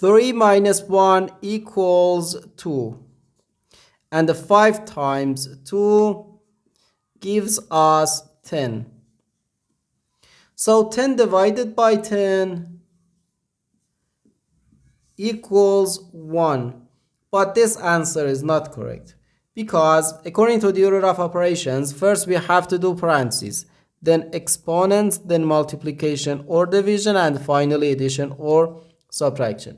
3 minus 1 equals 2. And the 5 times 2 gives us 10. So 10 divided by 10 equals 1. But this answer is not correct, because according to the order of operations, first we have to do parentheses, then exponents, then multiplication or division, and finally addition or subtraction.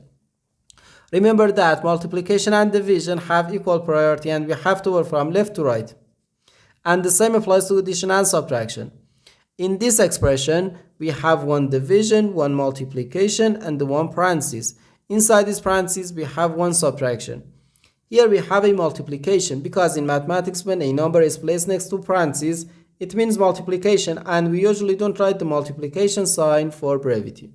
Remember that multiplication and division have equal priority and we have to work from left to right. And the same applies to addition and subtraction. In this expression, we have one division, one multiplication, and one parenthesis. Inside this parenthesis, we have one subtraction. Here we have a multiplication, because in mathematics, when a number is placed next to parentheses, it means multiplication, and we usually don't write the multiplication sign for brevity.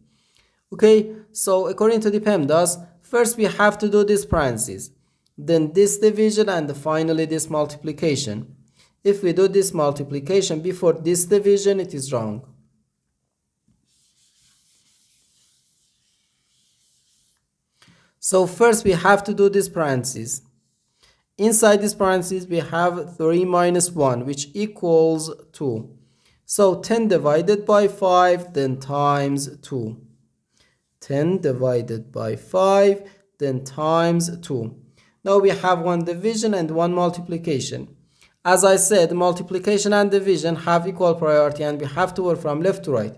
Okay, so according to the PEMDAS, first we have to do this parentheses, then this division, and finally this multiplication. If we do this multiplication before this division, it is wrong. So first we have to do this parentheses. Inside this parentheses we have 3 minus 1, which equals 2. So 10 divided by 5, then times 2. 10 divided by 5, then times 2. Now we have one division and one multiplication. As I said, multiplication and division have equal priority and we have to work from left to right.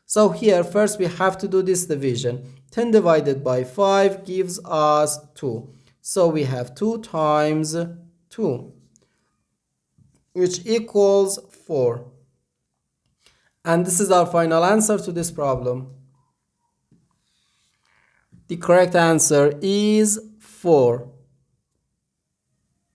So here first we have to do this division. 10 divided by 5 gives us 2. So we have 2 times 2, which equals 4. And this is our final answer to this problem. The correct answer is 4.